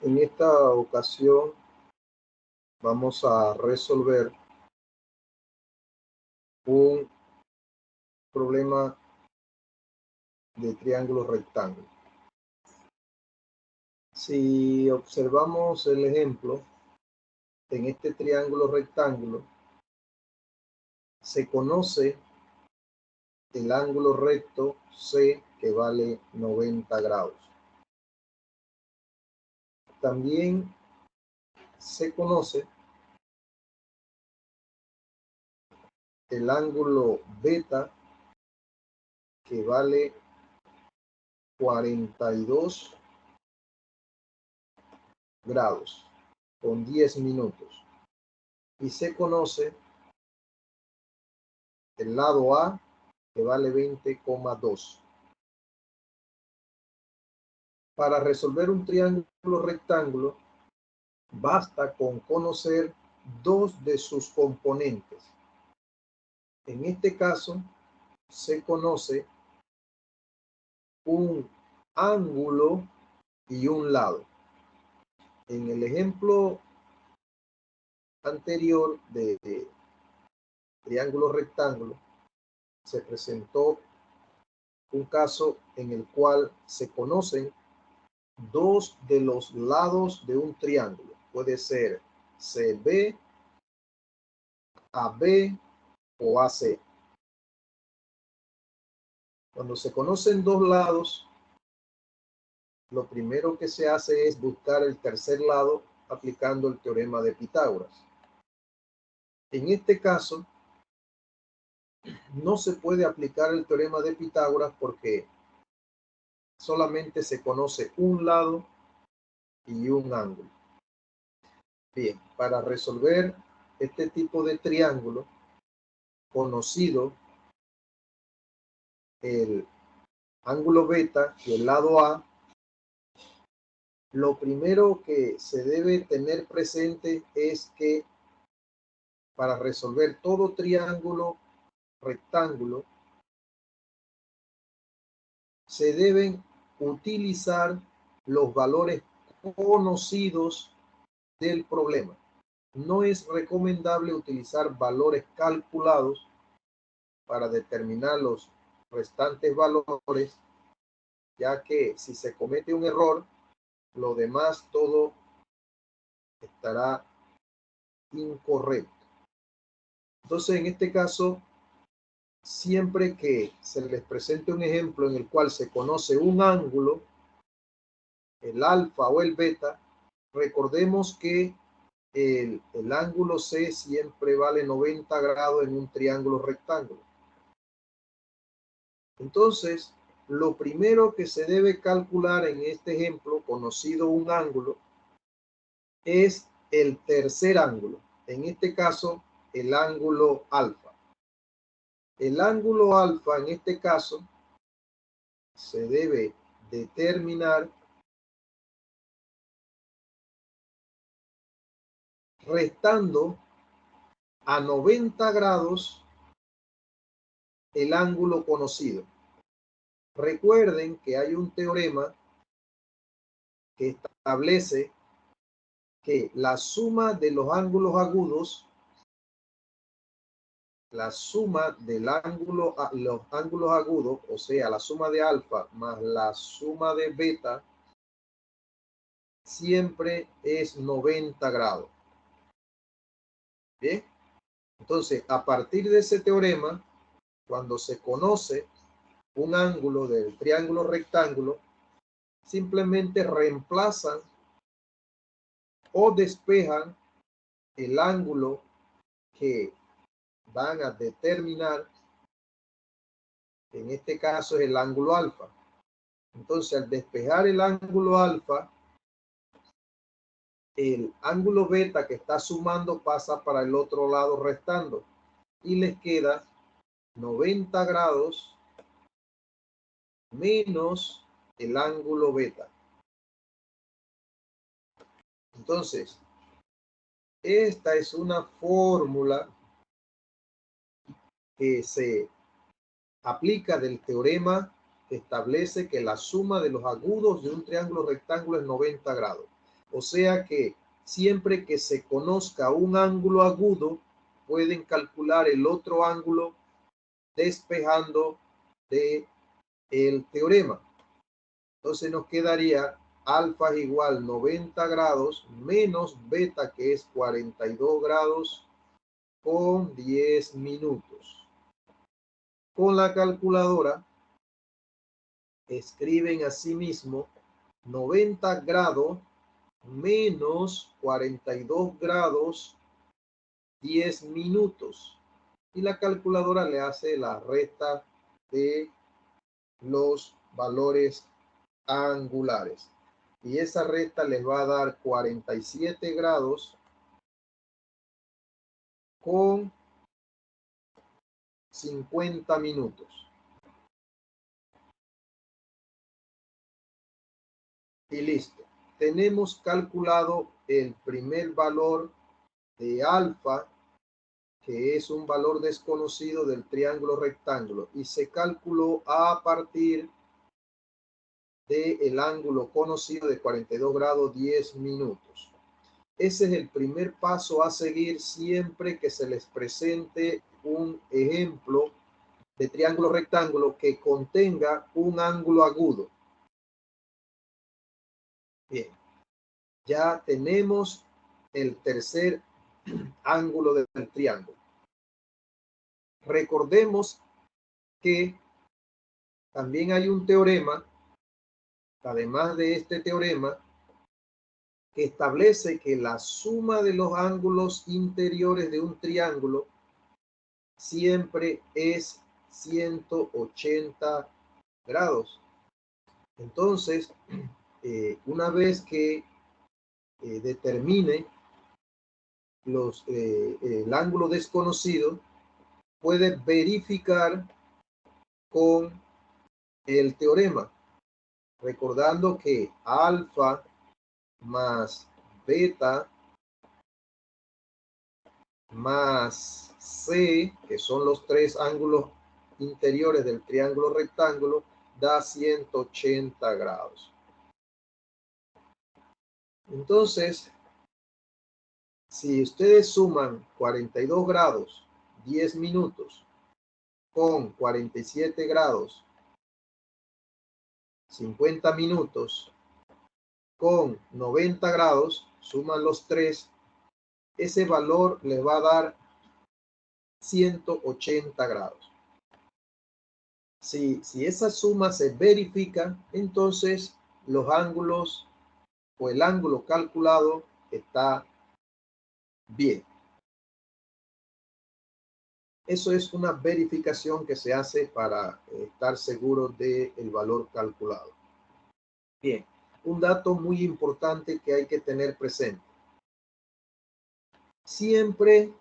En esta ocasión vamos a resolver un problema de triángulo rectángulo. Si observamos el ejemplo, en este triángulo rectángulo se conoce el ángulo recto C, que vale 90 grados. También se conoce el ángulo beta, que vale 42 grados con 10 minutos. Y se conoce el lado A, que vale 20,2. Para resolver un triángulo rectángulo, basta con conocer dos de sus componentes. En este caso, se conoce un ángulo y un lado. En el ejemplo anterior de triángulo rectángulo, se presentó un caso en el cual se conocen dos de los lados de un triángulo. Puede ser CB, AB o AC. Cuando se conocen dos lados, lo primero que se hace es buscar el tercer lado aplicando el teorema de Pitágoras. En este caso, no se puede aplicar el teorema de Pitágoras porque solamente se conoce un lado y un ángulo. Bien, para resolver este tipo de triángulo, conocido el ángulo beta y el lado A, lo primero que se debe tener presente es que para resolver todo triángulo rectángulo se deben utilizar los valores conocidos del problema. No es recomendable utilizar valores calculados para determinar los restantes valores, ya que si se comete un error, lo demás todo estará incorrecto. Entonces, en este caso, siempre que se les presente un ejemplo en el cual se conoce un ángulo, el alfa o el beta, recordemos que el ángulo C siempre vale 90 grados en un triángulo rectángulo. Entonces, lo primero que se debe calcular en este ejemplo, conocido un ángulo, es el tercer ángulo. En este caso, el ángulo alfa. El ángulo alfa, en este caso, se debe determinar restando a 90 grados el ángulo conocido. Recuerden que hay un teorema que establece que la suma de los ángulos agudos, la suma del ángulo, los ángulos agudos, o sea, la suma de alfa más la suma de beta, siempre es 90 grados. Bien, entonces a partir de ese teorema, cuando se conoce un ángulo del triángulo rectángulo, simplemente reemplazan o despejan el ángulo que van a determinar. En este caso es el ángulo alfa. Entonces, al despejar el ángulo alfa, el ángulo beta que está sumando pasa para el otro lado restando y les queda 90 grados menos el ángulo beta. Entonces, esta es una fórmula que se aplica del teorema que establece que la suma de los agudos de un triángulo rectángulo es 90 grados. O sea que siempre que se conozca un ángulo agudo, pueden calcular el otro ángulo despejando de el teorema. Entonces nos quedaría alfa es igual 90 grados menos beta, que es 42 grados, con 10 minutos. Con la calculadora escriben asimismo 90 grados menos 42 grados 10 minutos. Y la calculadora le hace la resta de los valores angulares. Y esa resta les va a dar 47 grados con 50 minutos. Y listo. Tenemos calculado el primer valor de alfa, que es un valor desconocido del triángulo rectángulo, y se calculó a partir del ángulo conocido de 42 grados 10 minutos. Ese es el primer paso a seguir siempre que se les presente un ejemplo de triángulo rectángulo que contenga un ángulo agudo. Bien, ya tenemos el tercer ángulo del triángulo. Recordemos que también hay un teorema, además de este teorema, que establece que la suma de los ángulos interiores de un triángulo siempre es 180 grados. Entonces, una vez que determine el ángulo desconocido, puede verificar con el teorema, recordando que alfa más beta más C, que son los tres ángulos interiores del triángulo rectángulo, da 180 grados. Entonces, si ustedes suman 42 grados 10 minutos con 47 grados 50 minutos con 90 grados, suman los tres, ese valor les va a dar 180 grados. Si esa suma se verifica, entonces los ángulos o el ángulo calculado está bien. Eso es una verificación que se hace para estar seguro del valor calculado. Bien, un dato muy importante que hay que tener presente. Siempre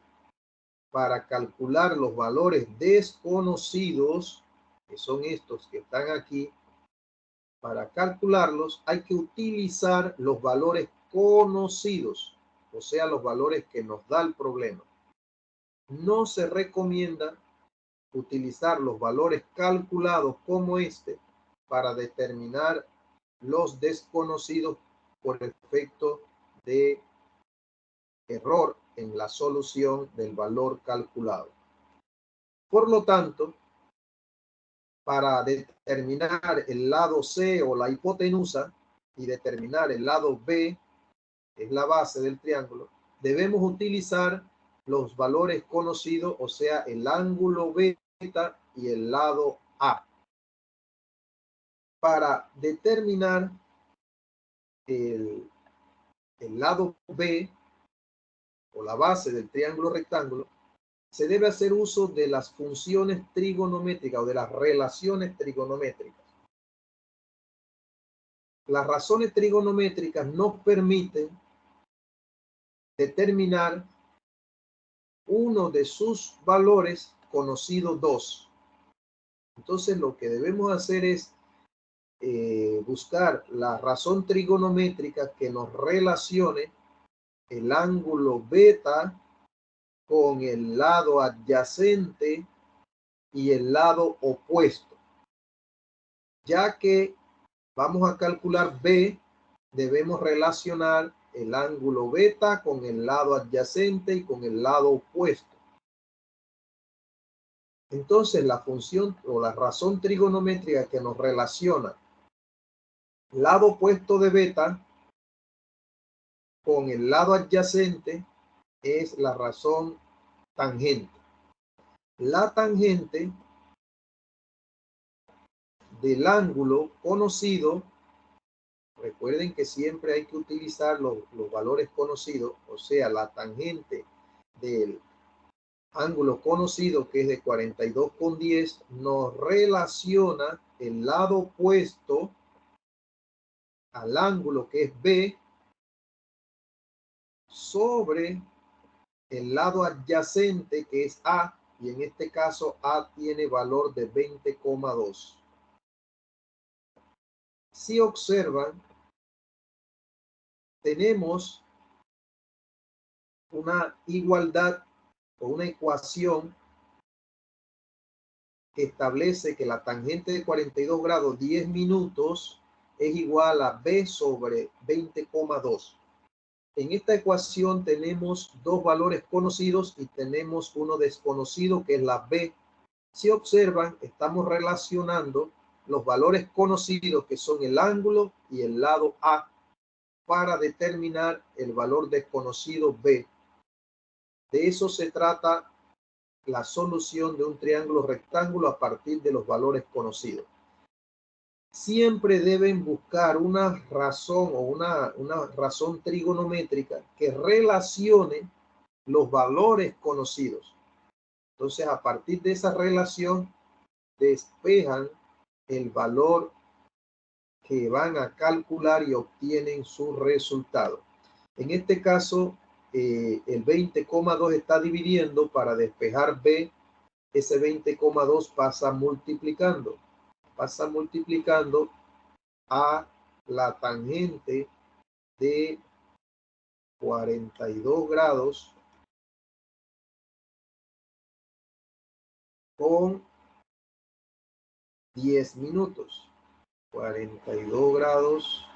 para calcular los valores desconocidos, que son estos que están aquí, para calcularlos hay que utilizar los valores conocidos, o sea, los valores que nos da el problema. No se recomienda utilizar los valores calculados como este para determinar los desconocidos por efecto de error en la solución del valor calculado. Por lo tanto, para determinar el lado C o la hipotenusa y determinar el lado B, que es la base del triángulo, debemos utilizar los valores conocidos, o sea, el ángulo beta y el lado A. Para determinar el lado B o la base del triángulo rectángulo, se debe hacer uso de las funciones trigonométricas o de las relaciones trigonométricas. Las razones trigonométricas nos permiten determinar uno de sus valores conocido 2. Entonces lo que debemos hacer es buscar la razón trigonométrica que nos relacione el ángulo beta con el lado adyacente y el lado opuesto, ya que vamos a calcular B debemos relacionar el ángulo beta con el lado adyacente y con el lado opuesto. Entonces, la función o la razón trigonométrica que nos relaciona el lado opuesto de beta con el lado adyacente es la razón tangente. La tangente del ángulo conocido, recuerden que siempre hay que utilizar los valores conocidos, o sea, la tangente del ángulo conocido, que es de 42,10, nos relaciona el lado opuesto al ángulo, que es B, sobre el lado adyacente, que es A, y en este caso A tiene valor de 20,2. Si observan, tenemos una igualdad o una ecuación que establece que la tangente de 42 grados 10 minutos es igual a B sobre 20,2. En esta ecuación tenemos dos valores conocidos y tenemos uno desconocido, que es la B. Si observan, estamos relacionando los valores conocidos, que son el ángulo y el lado A, para determinar el valor desconocido B. De eso se trata la solución de un triángulo rectángulo a partir de los valores conocidos. Siempre deben buscar una razón o una razón trigonométrica que relacione los valores conocidos. Entonces, a partir de esa relación, despejan el valor que van a calcular y obtienen su resultado. En este caso, el 20,2 está dividiendo para despejar B. Ese 20,2 pasa multiplicando a la tangente de 42 grados con 10 minutos. 42 grados,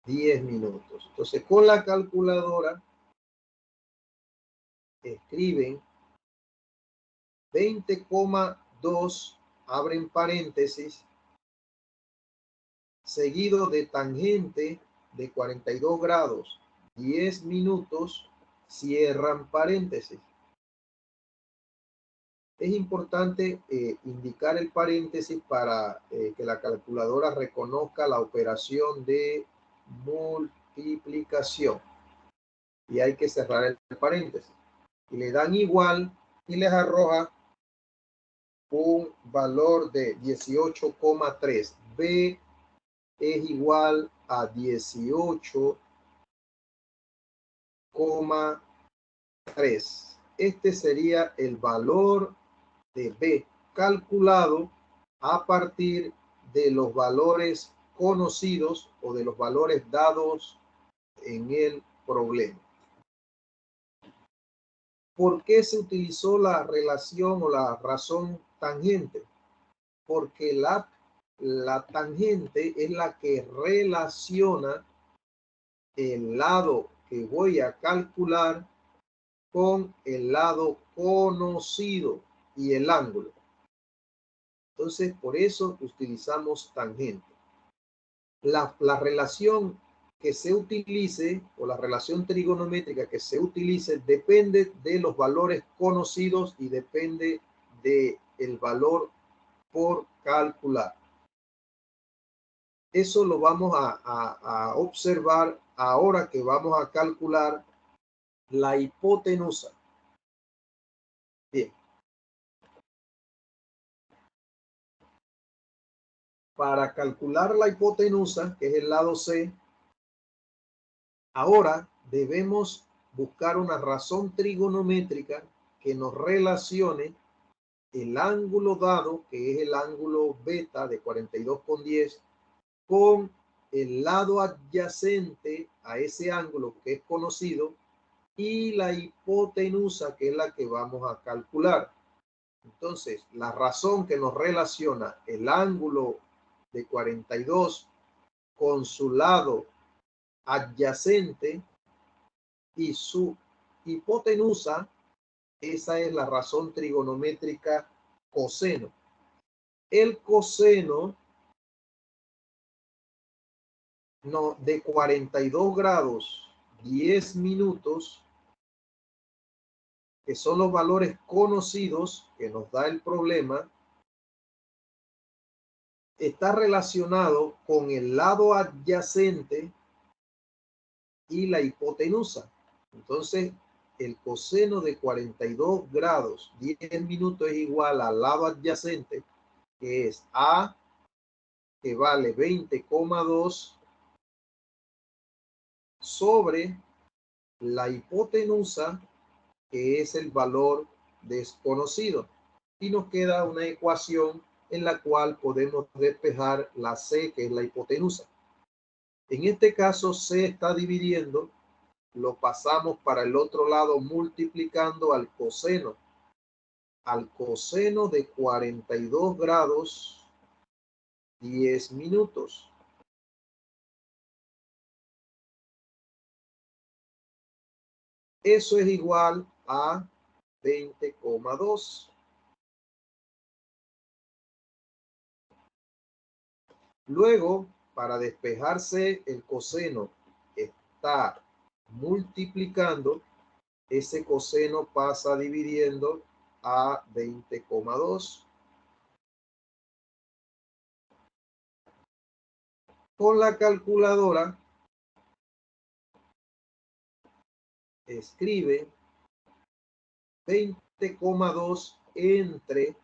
10 minutos. Entonces, con la calculadora escriben 20,2, abren paréntesis, seguido de tangente de 42 grados, 10 minutos, cierran paréntesis. Es importante indicar el paréntesis para que la calculadora reconozca la operación de multiplicación. Y hay que cerrar el paréntesis. Y le dan igual y les arroja un valor de 18,3. B es igual a 18,3. Este sería el valor de B calculado a partir de los valores conocidos o de los valores dados en el problema. ¿Por qué se utilizó la relación o la razón tangente? Porque la tangente es la que relaciona el lado que voy a calcular con el lado conocido y el ángulo. Entonces, por eso utilizamos tangente. La relación que se utilice o la relación trigonométrica que se utilice depende de los valores conocidos y depende del valor por calcular. Eso lo vamos a observar ahora que vamos a calcular la hipotenusa. Bien. Para calcular la hipotenusa, que es el lado C, ahora debemos buscar una razón trigonométrica que nos relacione el ángulo dado, que es el ángulo beta de 42,10, con el lado adyacente a ese ángulo que es conocido y la hipotenusa, que es la que vamos a calcular. Entonces, la razón que nos relaciona el ángulo de 42 con su lado adyacente y su hipotenusa. Esa es la razón trigonométrica coseno. El coseno de 42 grados 10 minutos, que son los valores conocidos que nos da el problema, está relacionado con el lado adyacente y la hipotenusa. Entonces, el coseno de 42 grados 10 minutos es igual al lado adyacente, que es A, que vale 20,2, sobre la hipotenusa, que es el valor desconocido. Y nos queda una ecuación en la cual podemos despejar la C, que es la hipotenusa. En este caso, C está dividiendo, lo pasamos para el otro lado multiplicando al coseno de 42 grados 10 minutos. Eso es igual a 20,2. Luego, para despejarse el coseno está multiplicando, ese coseno pasa dividiendo a 20,2. Con la calculadora, escribe 20,2 entre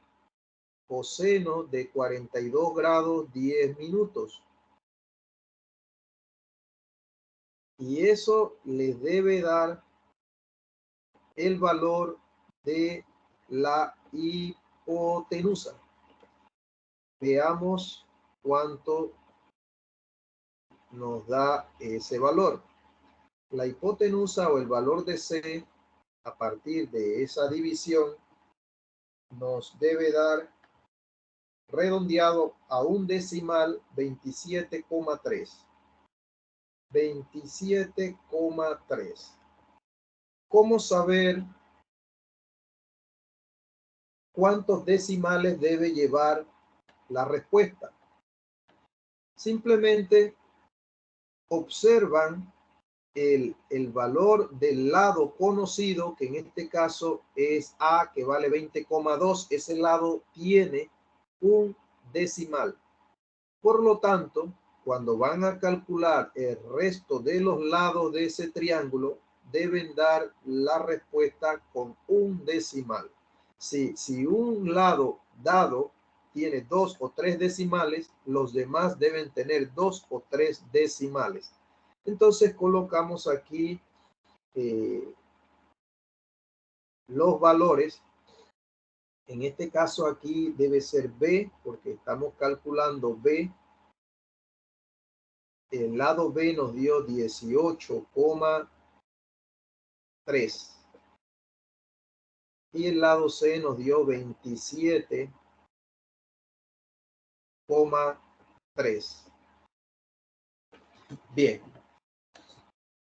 coseno de 42 grados 10 minutos. Y eso les debe dar el valor de la hipotenusa. Veamos cuánto nos da ese valor. La hipotenusa, o el valor de C, a partir de esa división, nos debe dar, redondeado a un decimal, 27,3. 27,3. ¿Cómo saber cuántos decimales debe llevar la respuesta? Simplemente observan el valor del lado conocido, que en este caso es A, que vale 20,2. Ese lado tiene un decimal. Por lo tanto, cuando van a calcular el resto de los lados de ese triángulo, deben dar la respuesta con un decimal. Si un lado dado tiene 2 o 3 decimales, los demás deben tener 2 o 3 decimales. Entonces colocamos aquí los valores. En este caso aquí debe ser B, porque estamos calculando B. El lado B nos dio 18,3 y el lado C nos dio 27,3. Bien.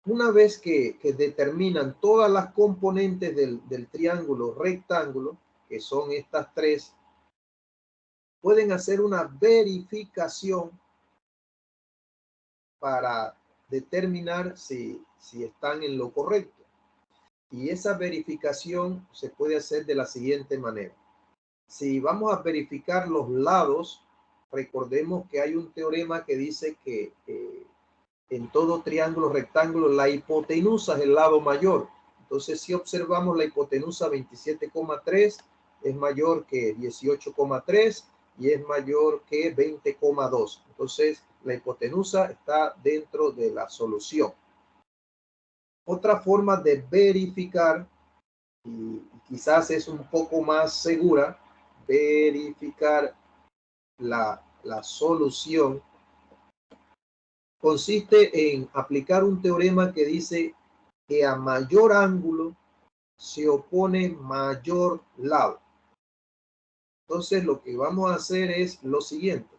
Una vez que determinan todas las componentes del triángulo rectángulo, que son estas tres, pueden hacer una verificación para determinar si están en lo correcto. Y esa verificación se puede hacer de la siguiente manera. Si vamos a verificar los lados, recordemos que hay un teorema que dice que en todo triángulo rectángulo la hipotenusa es el lado mayor. Entonces, si observamos la hipotenusa 27,3 es mayor que 18,3 y es mayor que 20,2. Entonces, la hipotenusa está dentro de la solución. Otra forma de verificar, y quizás es un poco más segura, verificar la solución, consiste en aplicar un teorema que dice que a mayor ángulo se opone mayor lado. Entonces lo que vamos a hacer es lo siguiente.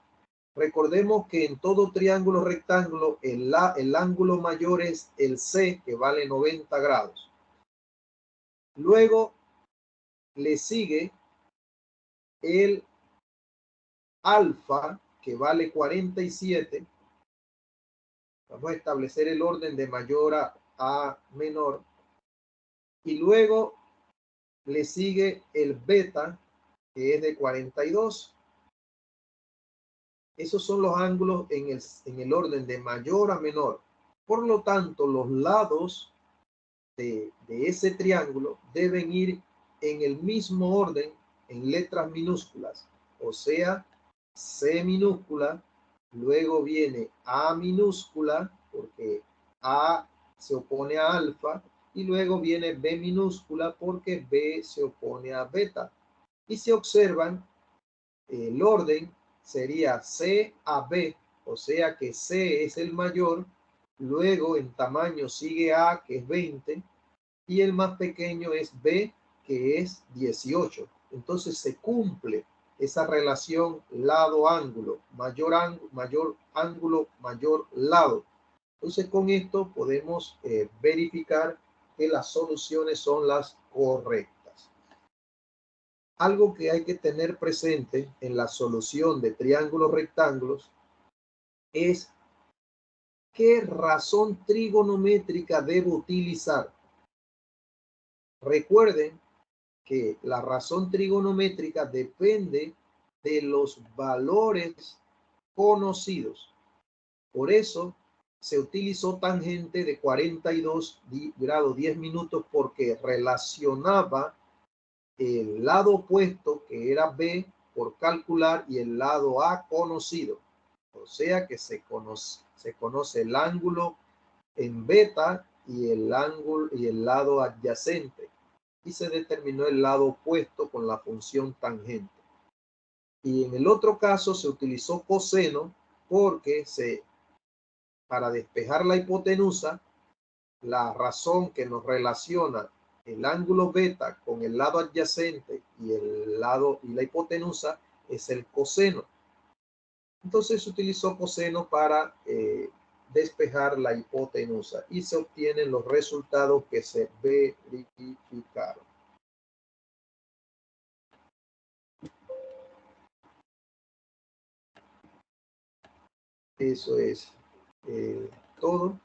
Recordemos que en todo triángulo rectángulo el ángulo mayor es el C, que vale 90 grados. Luego le sigue el alfa, que vale 47. Vamos a establecer el orden de mayor a menor. Y luego le sigue el beta, que es de 42. Esos son los ángulos en el orden de mayor a menor. Por lo tanto, los lados de ese triángulo deben ir en el mismo orden en letras minúsculas. O sea, C minúscula, luego viene A minúscula, porque A se opone a alfa, y luego viene B minúscula porque B se opone a beta. Y si observan, el orden sería C a B, o sea que C es el mayor, luego en tamaño sigue A, que es 20, y el más pequeño es B, que es 18. Entonces se cumple esa relación lado-ángulo, mayor ángulo, mayor lado. Entonces con esto podemos verificar que las soluciones son las correctas. Algo que hay que tener presente en la solución de triángulos rectángulos es qué razón trigonométrica debo utilizar. Recuerden que la razón trigonométrica depende de los valores conocidos. Por eso se utilizó tangente de 42 grados 10 minutos, porque relacionaba el lado opuesto, que era B, por calcular, y el lado A conocido. O sea que se conoce el ángulo en beta y el ángulo y el lado adyacente, y se determinó el lado opuesto con la función tangente. Y en el otro caso se utilizó coseno porque para despejar la hipotenusa, la razón que nos relaciona el ángulo beta con el lado adyacente y la hipotenusa es el coseno. Entonces se utilizó coseno para despejar la hipotenusa y se obtienen los resultados que se verificaron. Eso es todo.